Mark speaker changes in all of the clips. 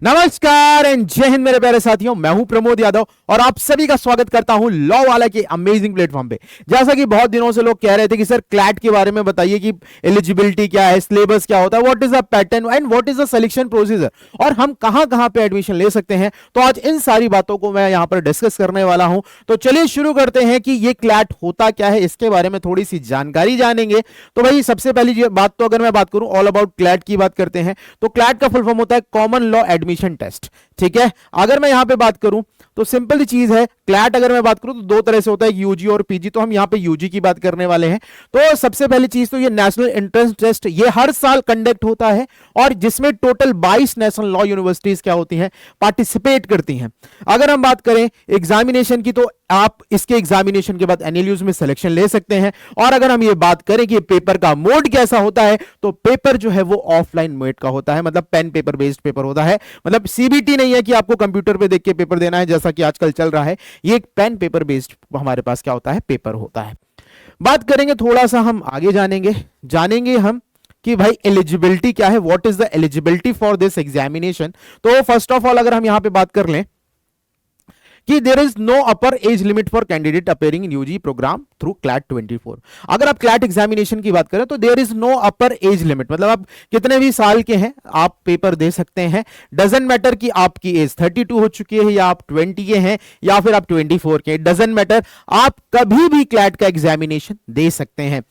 Speaker 1: नमस्कार एंड जय हिंद मेरे प्यारे साथियों, मैं हूं प्रमोद यादव और आप सभी का स्वागत करता हूं लॉ वाला के अमेजिंग प्लेटफॉर्म पे। जैसा कि बहुत दिनों से लोग कह रहे थे कि सर क्लैट के बारे में बताइए कि एलिजिबिलिटी क्या है, सिलेबस क्या होता है, what is the pattern and what is the selection procedure और हम कहां पे एडमिशन ले सकते हैं। तो आज इन सारी बातों को मैं यहां पर डिस्कस करने वाला हूं। तो चलिए शुरू करते हैं कि ये क्लैट होता क्या है, इसके बारे में थोड़ी सी जानकारी जानेंगे। तो भाई सबसे पहली बात, तो अगर मैं बात करूं ऑल अबाउट क्लैट की बात करते हैं, तो क्लैट का फुल फॉर्म होता है कॉमन लॉ एडमिशन टेस्ट। ठीक है, अगर मैं यहां पे बात करूं तो सिंपल चीज है, क्लैट अगर मैं बात करूं तो दो तरह से होता है, यूजी और पीजी। तो हम यहां पे यूजी की बात करने वाले हैं। तो सबसे पहली चीज तो ये नेशनल एंट्रेंस टेस्ट, ये हर साल कंडक्ट होता है और जिसमें टोटल 22 नेशनल लॉ यूनिवर्सिटीज क्या होती हैं, पार्टिसिपेट करती हैं। अगर हम बात करें एग्जामिनेशन की, तो आप इसके एग्जामिनेशन के बाद एनएलयूज में सिलेक्शन ले सकते हैं। और अगर हम ये बात करें कि पेपर का मोड कैसा होता है, तो पेपर जो है वो ऑफलाइन मोड का होता है, मतलब पेन पेपर बेस्ड पेपर होता है। मतलब सीबीटी नहीं है कि आपको कंप्यूटर पे देख के पेपर देना है जैसा कि आजकल चल रहा है। ये एक पेन पेपर बेस्ड हमारे पास क्या होता है, पेपर होता है। बात करेंगे थोड़ा सा, हम आगे जानेंगे हम कि भाई एलिजिबिलिटी क्या है, what is the eligibility for this examination. तो फर्स्ट ऑफ ऑल अगर हम यहां पे बात कर लें कि there is no upper age limit for candidate appearing in UG program through CLAT 24। अगर आप क्लैट एग्जामिनेशन की बात करें तो there is no upper age limit, मतलब आप कितने भी साल के हैं आप पेपर दे सकते हैं। डजंट मैटर कि आपकी एज 32 हो चुकी है या आप 20 के हैं या फिर आप 24 के, डजंट मैटर, आप कभी भी क्लैट का एग्जामिनेशन दे सकते हैं।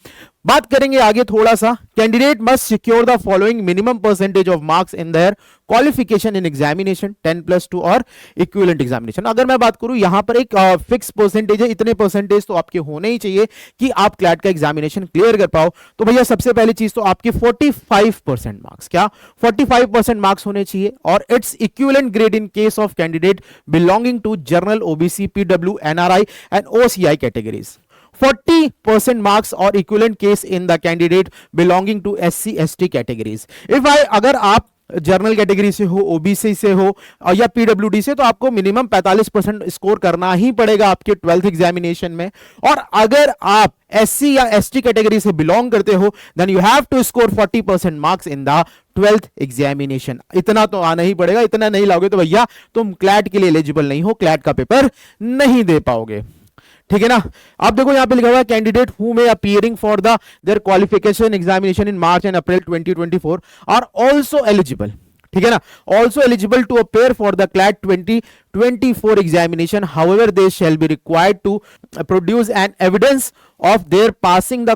Speaker 1: बात करेंगे आगे थोड़ा सा, candidate must secure the following minimum percentage of marks in their qualification in examination 10+2 और इक्विवेलेंट एग्जामिनेशन। अगर मैं बात करूं यहां पर एक फिक्स परसेंटेज है, इतने परसेंटेज तो आपके होने ही चाहिए कि आप क्लैट का एग्जामिनेशन क्लियर कर पाओ। तो भैया सबसे पहली चीज तो आपके 45% मार्क्स, क्या 45% मार्क्स होने चाहिए और it's equivalent grade in case of candidate belonging to general, OBC, PW, NRI and OCI categories. 40% marks or equivalent case in the candidate belonging to SC ST categories। अगर आप जर्नल कैटेगरी से हो, OBC से हो या PWD से, तो आपको मिनिमम 45% स्कोर करना ही पड़ेगा आपके 12th एग्जामिनेशन में। और अगर आप एससी या एसटी कैटेगरी से बिलोंग करते हो then you have to score 40% marks in the 12th examination. इतना तो आना ही पड़ेगा, इतना नहीं लाओगे तो भैया तुम क्लैट के लिए एलिजिबल नहीं हो, क्लैट का पेपर नहीं दे पाओगे। ठीक है ना। आप देखो यहां पे लिखा हुआ है candidate who may appearing for the their qualification examination in March and April 2024 are also eligible. ठीक है ना, also eligible to appear for the CLAT 2024 examination, however they shall be required to produce an evidence of their passing the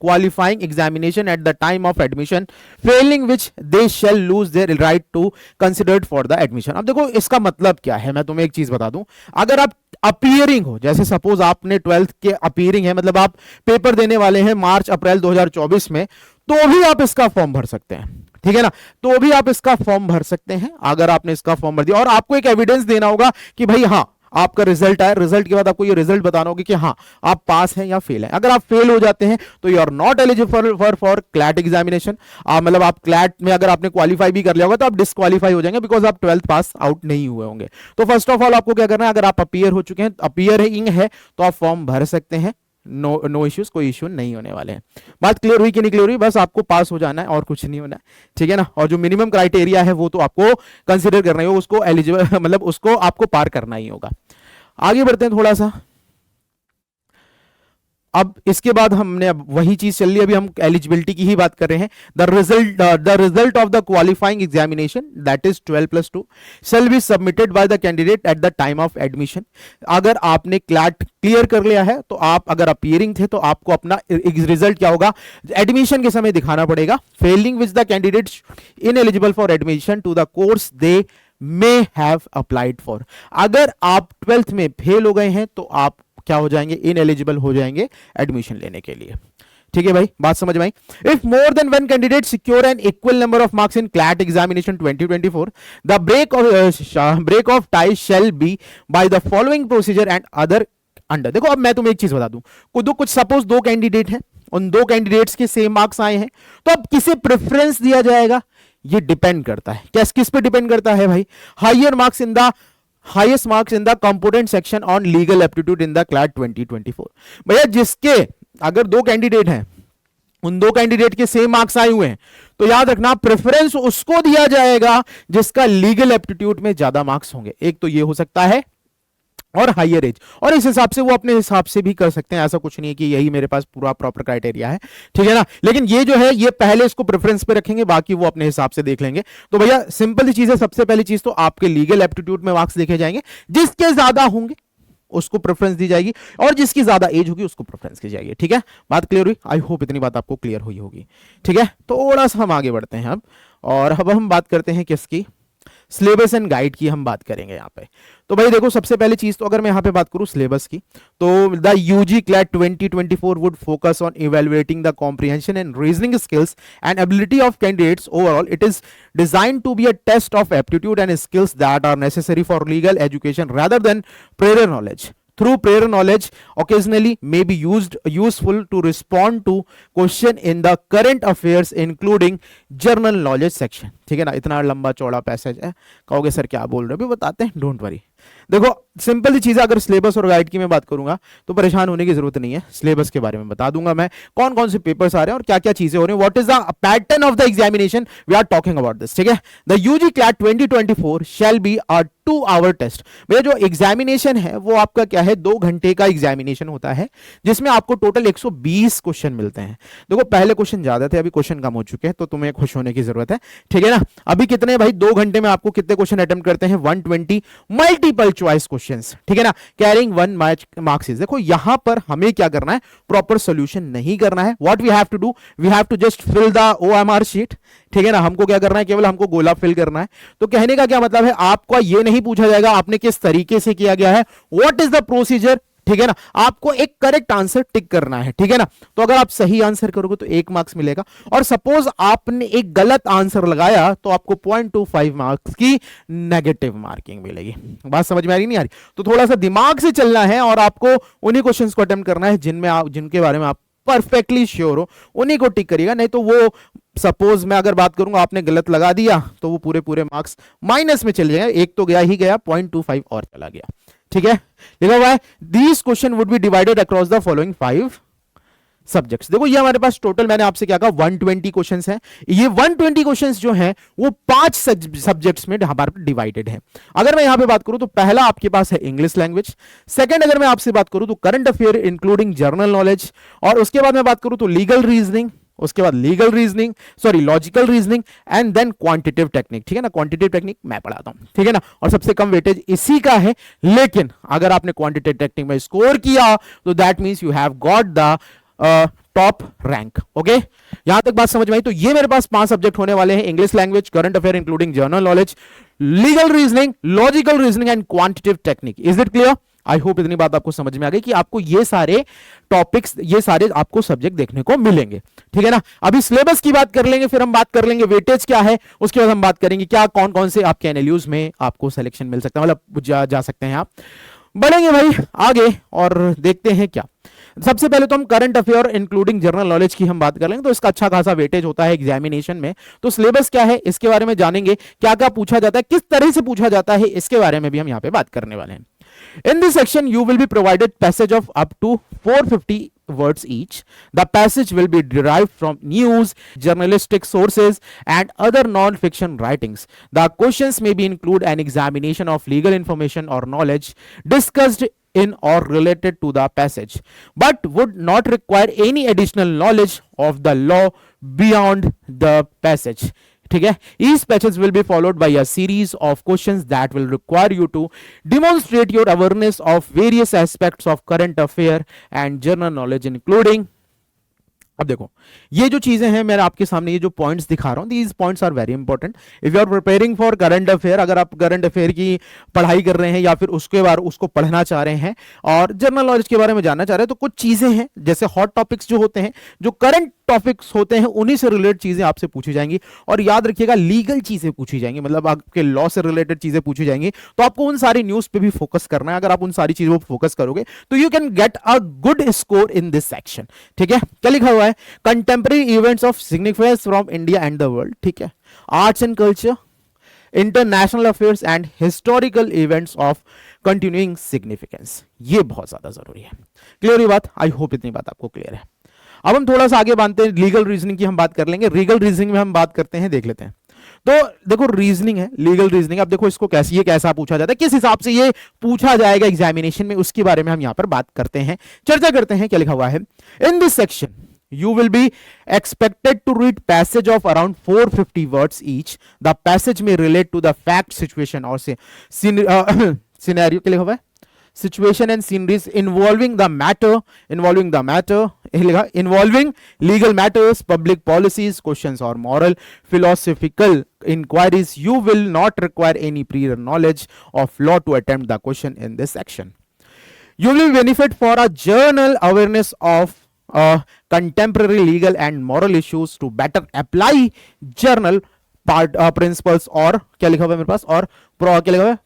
Speaker 1: qualifying examination at the time of admission, failing which they shall lose their right to considered for the admission। अब देखो इसका मतलब क्या है, मैं तुम्हें एक चीज बता दूं। अगर आप अपीयरिंग हो, जैसे सपोज आपने 12th के अपीयरिंग है, मतलब आप पेपर देने वाले हैं मार्च अप्रैल 2024 में, तो भी आप इसका फॉर्म भर सकते हैं। ठीक है ना, तो भी आप इसका फॉर्म भर सकते हैं अगर आपने इसका फॉर्म भर दिया। और आपको एक एविडेंस देना होगा कि भाई हाँ आपका रिजल्ट आया, रिजल्ट के बाद आपको ये रिजल्ट बताना होगा कि हाँ आप पास हैं या फेल हैं। अगर आप फेल हो जाते हैं तो you are not eligible for CLAT examination. मतलब आप क्लैट में अगर आपने क्वालिफाई भी कर लिया होगा तो आप डिस्क्वालीफाई हो जाएंगे, बिकॉज आप 12th पास आउट नहीं हुए होंगे। तो फर्स्ट ऑफ ऑल आपको क्या करना है, अगर आप अपीयर हो चुके हैं, अपीयरिंग है, तो आप फॉर्म भर सकते हैं। नो इश्यूज, कोई इश्यू नहीं होने वाले हैं। बात क्लियर हुई कि नहीं क्लियर हुई, बस आपको पास हो जाना है और कुछ नहीं होना है। ठीक है ना, और जो मिनिमम क्राइटेरिया है वो तो आपको कंसीडर करना ही होगा, उसको एलिजिबल मतलब उसको आपको पार करना ही होगा। आगे बढ़ते हैं थोड़ा सा। अब इसके बाद हमने अब वही चीज चल रही है, अभी हम एलिजिबिलिटी की ही बात कर रहे हैं। The result of the qualifying examination that is 12+2 shall be submitted by the candidate at the time of admission. अगर आपने क्लैट क्लियर कर लिया है तो आप अगर अपीयरिंग थे तो आपको अपना रिजल्ट क्या होगा, एडमिशन के समय दिखाना पड़ेगा। Failing which the candidate ineligible for admission to the course they may have applied for। अगर आप 12th में फेल हो गए हैं तो आप क्या हो जाएंगे, इनएलिजिबल हो जाएंगे एडमिशन लेने के लिए। ठीक है भाई, बात समझ में आई। If more than one candidate secure an equal number of marks in CLAT examination 2024 the break of tie shall be by the following procedure and other under. देखो अब मैं तुम्हें एक चीज बता दूं, कुछ सपोज दो कैंडिडेट हैं, उन दो कैंडिडेट्स के सेम मार्क्स आए हैं, तो अब किसे प्रेफरेंस दिया जाएगा, ये डिपेंड करता है। किस पे डिपेंड करता है भाई, highest marks in the component section on legal aptitude in the CLAT 2024। भैया जिसके, अगर दो कैंडिडेट हैं उन दो कैंडिडेट के सेम मार्क्स आए हुए हैं, तो याद रखना प्रेफरेंस उसको दिया जाएगा जिसका लीगल एप्टीट्यूड में ज्यादा मार्क्स होंगे। एक तो ये हो सकता है, और हाइयर एज, और इस हिसाब से वो अपने हिसाब से भी कर सकते हैं, ऐसा कुछ नहीं है कि यही मेरे पास पूरा प्रॉपर क्राइटेरिया है, ठीक है ना। लेकिन ये जो है ये पहले इसको प्रेफरेंस पे रखेंगे, बाकी वो अपने हिसाब से देख लेंगे। तो भैया सिंपल सी चीज है, सबसे पहली चीज तो आपके लीगल एप्टीट्यूड में मार्क्स देखे जाएंगे, जिसके ज्यादा होंगे उसको प्रेफरेंस दी जाएगी, और जिसकी ज्यादा एज होगी उसको प्रेफरेंस की जाएगी, ठीक है। बात क्लियर हुई? आई होप इतनी बात आपको क्लियर हुई होगी, ठीक है। थोड़ा सा हम आगे बढ़ते हैं अब, और अब हम बात करते हैं किसकी, सिलेबस एंड गाइड की हम बात करेंगे यहाँ पे। तो भाई देखो, सबसे पहली चीज तो अगर मैं यहाँ पे बात करूँ सिलेबस की, तो the UG CLAT 2024 would focus on evaluating the comprehension and reasoning skills and ability of candidates overall. It is designed to be a test of aptitude and skills that are necessary for legal education rather than prior knowledge. Through prior knowledge occasionally may be useful to respond to question in the current affairs including general knowledge section, ठीक है ना। इतना लंबा चौड़ा passage है, कहोगे sir क्या बोल रहे हो, अभी बताते हैं, डोंट वरी। देखो सिंपल सी चीज है, अगर सिलेबस और गाइड की मैं बात करूंगा तो परेशान होने की जरूरत नहीं है। सिलेबस के बारे में बता दूंगा मैं, कौन कौन से पेपर्स आ रहे हैं और क्या क्या चीजें हो रही हैं, what is the pattern of the examination we are talking about this, ठीक है। The UG CLAT 2024 shall be a 2 hour test. भैया जो एग्जामिनेशन है वो आपका क्या है, 2 घंटे का एग्जामिनेशन होता है, जिसमें आपको टोटल 120 क्वेश्चन मिलते हैं। देखो पहले क्वेश्चन ज्यादा थे, अभी क्वेश्चन कम हो चुके हैं, तो तुम्हें खुश होने की जरूरत है, ठीक है ना। अभी कितने भाई, 2 घंटे में आपको कितने क्वेश्चन अटेम्प्ट करते हैं, 120 मल्टीपल चॉइस क्वेश्चंस, ठीक है ना, कैरिंग 1 मार्क्स। देखो यहां पर हमें क्या करना है, प्रॉपर सॉल्यूशन नहीं करना है। What we have to do, we have to just fill the OMR sheet, ठीक है ना। हमको क्या करना है, केवल हमको गोला फिल करना है। तो कहने का क्या मतलब है, आपको ये नहीं पूछा जाएगा आपने किस तरीके से किया गया है, व्हाट इज द प्रोसीजर, ठीक है ना। आपको एक करेक्ट आंसर टिक करना है, ठीक है ना। तो अगर आप सही आंसर करोगे तो 1 मार्क्स मिलेगा, और सपोज आपने एक गलत आंसर लगाया तो आपको 0.25 मार्क्स की नेगेटिव मार्किंग मिलेगी। बात समझ में आ रही नहीं आ रही? तो थोड़ा सा दिमाग से चलना है, और आपको उन्हीं क्वेश्चंस को अटेम्प्ट करना है जिनके बारे में आप परफेक्टली श्योर हो, उन्हीं को टिक करिएगा। नहीं तो वो सपोज मैं अगर बात करूंगा आपने गलत लगा दिया तो वो पूरे पूरे मार्क्स माइनस में चले जाएंगे। एक तो गया ही गया, 0.25 और चला गया, ठीक है। लिखा हुआ है these question would be divided across the following 5 subjects. देखो ये हमारे पास टोटल, मैंने आपसे क्या कहा, 120 क्वेश्चंस हैं। ये 120 क्वेश्चंस जो हैं वो 5 सब्जेक्ट्स में हमारे पास डिवाइडेड हैं। अगर मैं यहां पे बात करूं तो पहला आपके पास है इंग्लिश लैंग्वेज, सेकंड अगर मैं आपसे बात करूं तो current affair including general knowledge, और उसके बाद मैं बात करूं तो लीगल रीजनिंग, उसके बाद logical reasoning and then quantitative technique, ठीक है ना। क्वांटिटेटिव टेक्निक मैं पढ़ाता हूं, ठीक है ना, और सबसे कम वेटेज इसी का है। लेकिन अगर आपने क्वांटिटेटिव टेक्निक में स्कोर किया तो that means you have got the top rank, okay. यहां तक बात समझ में आई? तो ये मेरे पास 5 सब्जेक्ट होने वाले हैं, English language, current affair including general knowledge, legal reasoning, logical reasoning and quantitative technique. Is it clear? I hope इतनी बात आपको समझ में आ गई कि आपको ये सारे टॉपिक्स, ये सारे आपको सब्जेक्ट देखने को मिलेंगे, ठीक है ना। अभी सिलेबस की बात कर लेंगे, फिर हम बात कर लेंगे वेटेज क्या है, उसके बाद हम बात करेंगे क्या कौन कौन से आपके एनएलयूज में आपको सिलेक्शन मिल सकता है, मतलब जा सकते हैं आप। बढ़ेंगे भाई आगे और देखते हैं क्या। सबसे पहले तो हम current affair including general knowledge की हम बात कर लेंगे, तो इसका अच्छा खासा वेटेज होता है एग्जामिनेशन में। तो सिलेबस क्या है इसके बारे में जानेंगे, क्या क्या पूछा जाता है, किस तरह से पूछा जाता है, इसके बारे में भी हम यहाँ पे बात करने वाले हैं। In this section, you will be provided passage of up to 450 words each. The passage will be derived from news, journalistic sources, and other non-fiction writings. The questions may be include an examination of legal information or knowledge discussed in or related to the passage, but would not require any additional knowledge of the law beyond the passage. ठीक है, each passage will be followed by a series of questions that will require you to demonstrate your awareness of various aspects of current affair and general knowledge including। अब देखो ये जो चीजें हैं, मैं आपके सामने ये जो पॉइंट्स दिखा रहा हूं, these points are very important if you are preparing for current affair. अगर आप करंट अफेयर की पढ़ाई कर रहे हैं या फिर उसके बारे उसको पढ़ना चाह रहे हैं और जनरल नॉलेज के बारे में जानना चाह रहे हैं, तो कुछ चीजें हैं जैसे हॉट टॉपिक्स जो होते हैं, जो करंट टॉपिक्स होते हैं, उन्हीं से रिलेटेड चीजें आपसे पूछी जाएंगी। और याद रखिएगा लीगल चीजें पूछी जाएंगी, मतलब आपके लॉ से रिलेटेड चीजें पूछी जाएंगी। तो आपको उन सारी न्यूज पे भी फोकस करना है। अगर आप उन सारी चीजों पर फोकस करोगे तो you can get a good score in this section. ठीक है, क्या लिखा हुआ है, contemporary events of significance from India and the world. ठीक है, arts and culture, international affairs and historical events of continuing significance. ये बहुत ज्यादा जरूरी है। क्लियर हुई बात? आई होप इतनी बात आपको क्लियर है। अब हम थोड़ा सा आगे बांधते हैं, लीगल रीजनिंग की हम बात कर लेंगे। लीगल रीजनिंग में हम बात करते हैं, देख लेते हैं। तो देखो रीजनिंग है, लीगल रीजनिंग। अब देखो इसको कैसे, ये कैसा पूछा जाता है, किस हिसाब से ये पूछा जाएगा एग्जामिनेशन में, उसके बारे में हम यहां पर बात करते हैं, चर्चा करते हैं। क्या लिखा हुआ है, in this section you will be expected to read passage of around 450 words each. The passage may relate to the fact, situation or say scenario के लिखा हुआ है, situation and sceneries involving the matter involving legal matters, public policies, questions or moral philosophical inquiries. You will not require any prior knowledge of law to attempt the question in this section. You will benefit for a general awareness of contemporary legal and moral issues to better apply journal principles और क्या लिखा हुआ है मेरे पास, और क्या लिखा हुआ है,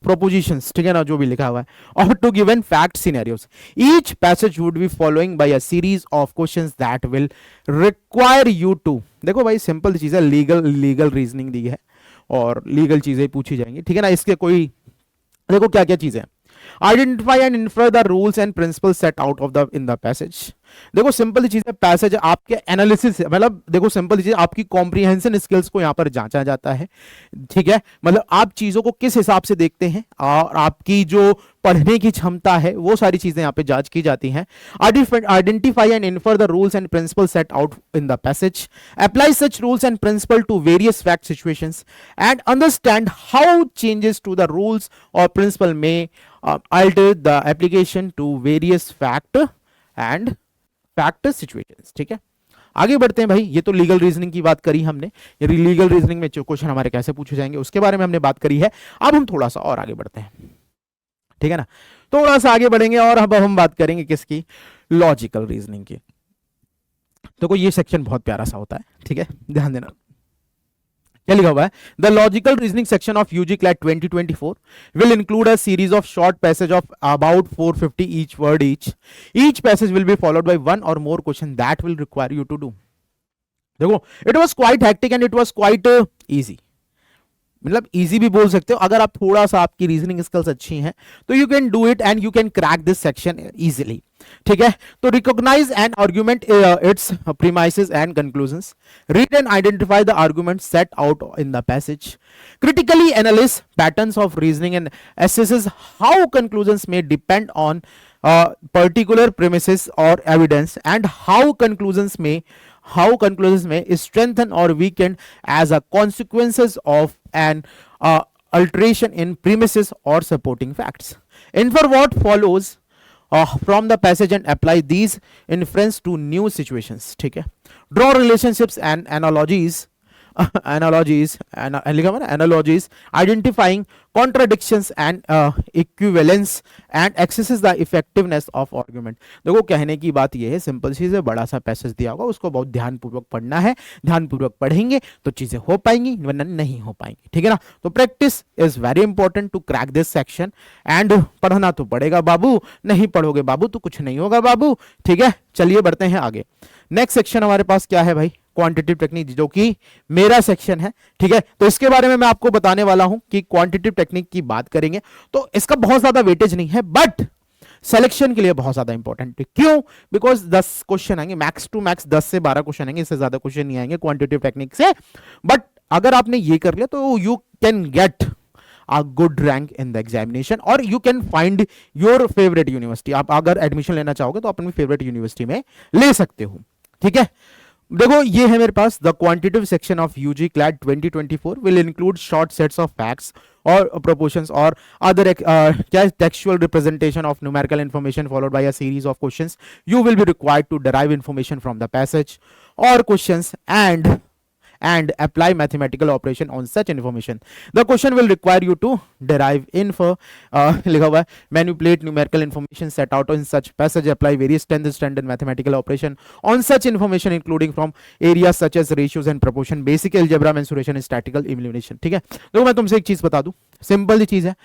Speaker 1: propositions, ठीक है ना, जो भी लिखा हुआ है, or to given fact scenarios. Each passage would be following by a series of questions that will require you to, देखो भाई सिंपल चीज है, लीगल रीजनिंग दी है और लीगल चीजें पूछी जाएंगी, ठीक है ना। इसके कोई देखो क्या क्या चीजें, identify and infer the rules and principle set out of the in the passage. देखो सिंपल चीज है, पैसेज आपके एनालिसिस, मतलब देखो सिंपल चीज, आपकी कॉम्प्रिहेंशन स्किल्स को यहां पर जांचा जाता है, ठीक है। मतलब आप चीजों को किस हिसाब से देखते हैं और आपकी जो पढ़ने की क्षमता है वो सारी चीजें यहां पे जांच की जाती हैं। Identify and infer the rules and principle set out in the passage, apply such rules and principle to various fact situations and understand how changes to the rules और principle may alter the application to various fact and fact situations, ठीक है। आगे बढ़ते हैं भाई, ये तो legal reasoning की बात करी हमने, ये लीगल रीजनिंग में जो क्वेश्चन हमारे कैसे पूछे जाएंगे उसके बारे में हमने बात करी है। अब हम थोड़ा सा और आगे बढ़ते हैं, ठीक है ना, थोड़ा सा आगे बढ़ेंगे और अब हम बात करेंगे किसकी, लॉजिकल रीजनिंग की। तो ये सेक्शन बहुत प्यारा सा होता है, ठीक है, ध्यान देना। क्या लिखा हुआ है, the logical reasoning section of UG CLAT 2024 will include a series of short passage of about 450 each word each passage will be followed by one or more question that will require you to do। देखो it was quite hectic and it was quite easy, मतलब easy भी बोल सकते हो, अगर आप थोड़ा सा आपकी रीजनिंग स्किल्स अच्छी हैं तो you can do it and you can crack this section easily, ठीक है। तो recognise an argument, its premises and conclusions, read and identify the argument set out in the passage, critically analyse patterns of reasoning and assesses how conclusions may depend on particular premises और evidence and how conclusions may strengthen or weaken as a consequences of an alteration in premises or supporting facts. Infer what follows from the passage and apply these inference to new situations, ठीक है। Draw relationships and analogies, identifying contradictions and equivalence and accesses the effectiveness of argument। देखो कहने की बात ये है, simple चीज है, बड़ा सा पैसेज दिया होगा उसको बहुत ध्यानपूर्वक पढ़ना है, ध्यानपूर्वक पढ़ेंगे तो चीजें हो पाएंगी वरना नहीं हो पाएंगी, ठीक है ना। तो practice is very important to crack this section and पढ़ना तो पड़ेगा बाबू, नहीं पढ़ोगे बाबू तो कुछ नहीं होगा बाबू, ठीक है। चलिए बढ़ते हैं आगे। नेक्स्ट सेक्शन हमारे पास क्या है भाई, क्वांटिटेटिव टेक्निक, जो कि मेरा सेक्शन है, ठीक है। तो इसके बारे में मैं आपको बताने वाला हूं कि क्वांटिटेटिव टेक्निक की बात करेंगे तो इसका बहुत ज्यादा वेटेज नहीं है, बट सिलेक्शन के लिए बहुत ज्यादा इंपॉर्टेंट है। क्यों? बिकॉज 10 क्वेश्चन आएंगे, मैक्स टू मैक्स 10 से 12 क्वेश्चन आएंगे, इससे ज्यादा क्वेश्चन नहीं आएंगे क्वांटिटेटिव टेक्निक से। बट अगर आपने ये कर लिया तो you can get a good rank in the examination or you can find your favorite university। आप अगर एडमिशन लेना चाहोगे तो अपनी फेवरेट यूनिवर्सिटी में ले सकते हो, ठीक है। देखो ये है मेरे पास the quantitative section of UG CLAT 2024 will include short sets of facts और प्रोपोर्शंस और अदर क्या textual representation of numerical information followed by a series of questions. You will be required to derive information from the passage और questions and apply mathematical operation on such information. The question will require you to derive लिखा हुआ है manipulate numerical information set out in such passage, apply various standard mathematical operation on such information including from areas such as ratios and proportion, basic algebra, mensuration, statistical elimination, ठीक है। देखो मैं तुमसे एक चीज बता दूं, सिंपल सी चीज है,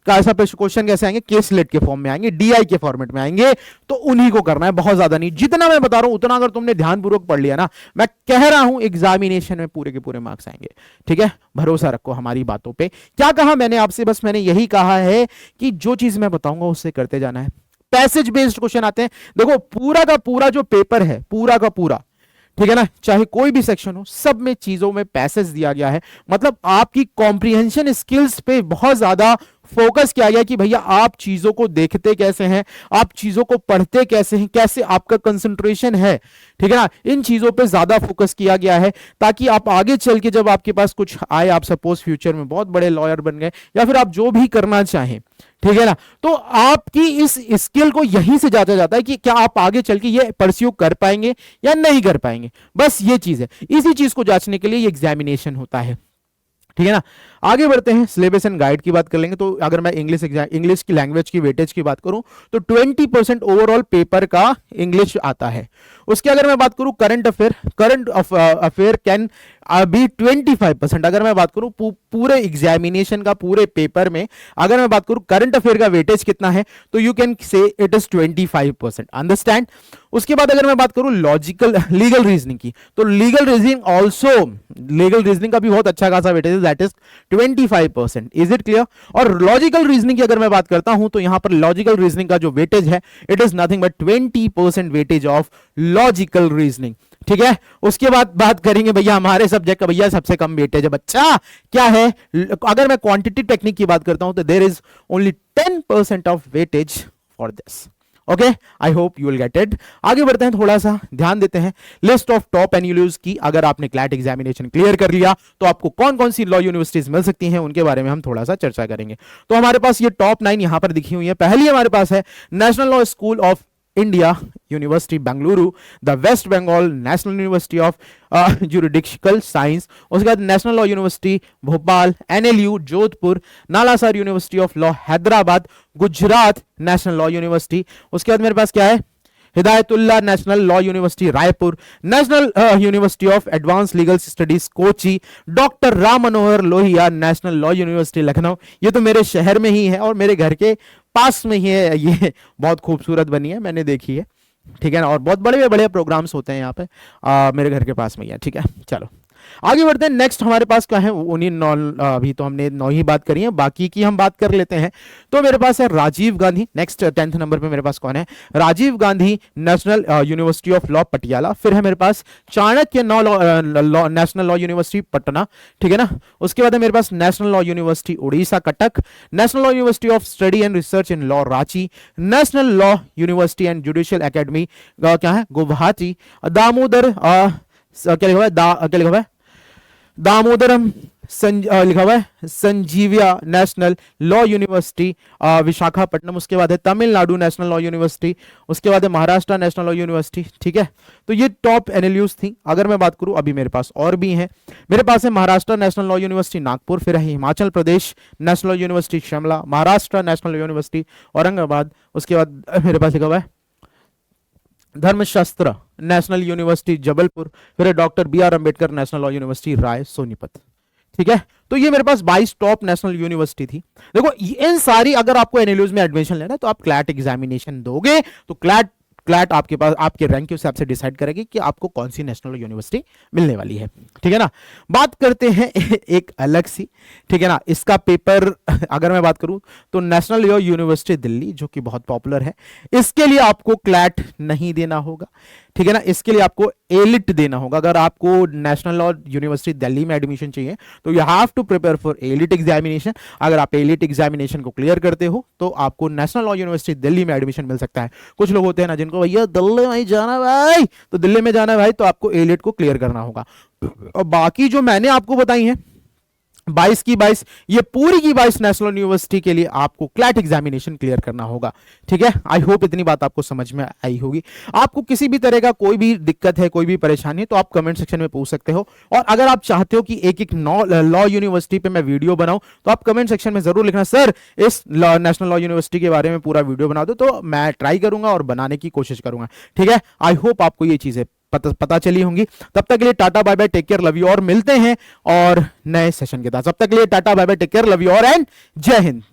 Speaker 1: ऐसा क्वेश्चन कैसे आएंगे, केस लेट के फॉर्म में आएंगे, डीआई के फॉर्मेट में आएंगे, तो उन्हीं को करना है, बहुत ज्यादा नहीं। जितना मैं बता रहा हूं उतना अगर तुमने ध्यानपूर्वक पढ़ लिया ना, मैं कह रहा हूं एग्जामिनेशन में पूरे के पूरे मार्क्स आएंगे, ठीक है। भरोसा रखो हमारी बातों पे। क्या कहा मैंने आपसे, बस मैंने यही कहा है कि जो चीज मैं बताऊंगा उससे करते जाना है, पैसेज बेस्ड क्वेश्चन आते हैं। देखो पूरा का पूरा जो पेपर है, पूरा का पूरा, ठीक है ना, चाहे कोई भी सेक्शन हो, सब में चीजों में पैसेज दिया गया है। मतलब आपकी कॉम्प्रिहेंशन स्किल्स पे बहुत ज्यादा फोकस किया गया कि भैया आप चीजों को देखते कैसे हैं, आप चीजों को पढ़ते कैसे हैं, कैसे आपका कंसंट्रेशन है, ठीक है ना, इन चीजों पे ज्यादा फोकस किया गया है ताकि आप आगे चल के जब आपके पास कुछ आए, आप सपोज फ्यूचर में बहुत बड़े लॉयर बन गए या फिर आप जो भी करना चाहें, ठीक है ना, तो आपकी इस स्किल को यहीं से जांचा जाता है कि क्या आप आगे चल के ये परस्यू कर पाएंगे या नहीं कर पाएंगे। बस ये चीज है, इसी चीज को जांचने के लिए ये एग्जामिनेशन होता है, ठीक है ना। आगे बढ़ते हैं, सिलेबस एंड गाइड की बात कर लेंगे। तो अगर मैं इंग्लिश की लैंग्वेज की वेटेज की बात करूं तो 20% ओवरऑल पेपर का इंग्लिश आता है। उसके अगर मैं बात करूं करंट अफेयर कैन बी 25%। अगर मैं बात करूं पूरे एग्जामिनेशन का, पूरे पेपर में अगर मैं बात करूं करंट अफेयर का वेटेज कितना है, तो you can say it is 25%। Understand. उसके बाद अगर मैं बात करूं लीगल रीजनिंग की, तो लीगल रीजनिंग का भी बहुत अच्छा खासा वेटेज है, that is 25%। Is it clear. और लॉजिकल रीजनिंग की अगर मैं बात करता हूं तो यहां पर लॉजिकल रीजनिंग का जो वेटेज है, it is nothing but 20% weightage of logical reasoning, ठीक है। उसके बाद बात करेंगे भैया हमारे सब्जेक्ट का, भैया सबसे कम वेटेज है बच्चा क्या है। अगर मैं क्वांटिटी टेक्निक की बात करता हूं तो there is only 10% of weightage for this. Okay, I hope you will get it. आगे बढ़ते हैं, थोड़ा सा ध्यान देते हैं लिस्ट ऑफ टॉप एनयूज की। अगर आपने क्लैट एग्जामिनेशन क्लियर कर लिया तो आपको कौन कौन सी लॉ यूनिवर्सिटीज मिल सकती हैं, उनके बारे में हम थोड़ा सा चर्चा करेंगे। तो हमारे पास ये टॉप 9 यहां पर दिखी हुई है। पहली हमारे पास है National Law School of India University Bengaluru, the West Bengal National University of Jurisdictional Science. उसके बाद National Law University Bhopal, NLU Jodhpur, NALSAR University of Law Hyderabad, Gujarat National Law University. उसके बाद मेरे पास क्या है, Hidayatullah National Law University Raipur, National University of Advanced Legal Studies Kochi, doctor Ram Manohar Lohia National Law University Lucknow. ये तो मेरे शहर में ही है और मेरे घर के पास में ही है, ये बहुत खूबसूरत बनी है, मैंने देखी है, ठीक है ना। और बहुत बड़े बड़े प्रोग्राम्स होते हैं यहाँ पे, मेरे घर के पास में ही है, ठीक है। चलो आगे बढ़ते हैं। नेक्स्ट हमारे पास क्या है, उन्हीं 9, अभी तो हमने 9 ही बात करी है, बाकी की हम बात कर लेते हैं। तो मेरे पास है Rajiv Gandhi, next 10th number पे मेरे पास कौन है, Rajiv Gandhi National University of Law Patiala. फिर है मेरे पास Chanakya National Law University Patna, ठीक है ना। उसके बाद है मेरे पास National Law University Orissa Cuttack, National Law University of Study and Research in Law Ranchi, National Law University and Judicial Academy क्या है गुवाहाटी, दामोदर क्या लिखा हुआ है दामोदरम लिखा हुआ है संजीविया नेशनल लॉ यूनिवर्सिटी विशाखापट्टनम। उसके बाद है तमिलनाडु नेशनल लॉ यूनिवर्सिटी, उसके बाद है महाराष्ट्र नेशनल लॉ यूनिवर्सिटी, ठीक है। तो ये टॉप एनएलयूज थी। अगर मैं बात करूं अभी मेरे पास और भी हैं, मेरे पास है Maharashtra National Law University Nagpur, फिर है Himachal Pradesh National Law University Shimla, Maharashtra National Law University Aurangabad. उसके बाद मेरे पास लिखा हुआ है धर्मशास्त्र नेशनल यूनिवर्सिटी जबलपुर, फिर doctor B R Ambedkar National Law University Rai Sonipat, ठीक है। तो ये मेरे पास 22 टॉप नेशनल यूनिवर्सिटी थी। देखो इन सारी, अगर आपको एनएलयूज में एडमिशन लेना है तो आप क्लैट एग्जामिनेशन दोगे तो क्लैट आपके पास आपके रैंक के हिसाब से डिसाइड करेगी कि आपको कौन सी नेशनल यूनिवर्सिटी मिलने वाली है, ठीक है ना। बात करते हैं एक अलग सी, ठीक है ना, इसका पेपर अगर मैं बात करूं तो नेशनल लॉ यूनिवर्सिटी दिल्ली जो कि बहुत पॉपुलर है, इसके लिए आपको क्लैट नहीं देना होगा, ठीक है ना। इसके लिए आपको एलिट देना होगा। अगर आपको नेशनल लॉ यूनिवर्सिटी दिल्ली में एडमिशन चाहिए तो you have to prepare for AILET examination. अगर आप एलिट एग्जामिनेशन को क्लियर करते हो तो आपको नेशनल लॉ यूनिवर्सिटी दिल्ली में एडमिशन मिल सकता है। कुछ लोग होते हैं ना जिनको भैया दिल्ली में जाना भाई, तो दिल्ली में जाना भाई तो आपको एलिट को क्लियर करना होगा। और बाकी जो मैंने आपको बताई है 22 की 22, ये पूरी की 22 नेशनल यूनिवर्सिटी के लिए आपको क्लैट एग्जामिनेशन क्लियर करना होगा, ठीक है। आई होप इतनी बात आपको समझ में आई होगी। आपको किसी भी तरह का कोई भी दिक्कत है, कोई भी परेशानी है तो आप कमेंट सेक्शन में पूछ सकते हो। और अगर आप चाहते हो कि एक एक लॉ यूनिवर्सिटी पे मैं वीडियो बनाऊं तो आप कमेंट सेक्शन में जरूर लिखना सर इस नेशनल लॉ यूनिवर्सिटी के बारे में पूरा वीडियो बना दो, तो मैं ट्राई करूंगा और बनाने की कोशिश करूंगा, ठीक है। आई होप आपको ये चीजें पता चली होंगी। तब तक के लिए tata bye bye, take care, love you, और मिलते हैं और नए सेशन के साथ। तब तक के लिए tata bye bye, take care, love you और एंड जय हिंद।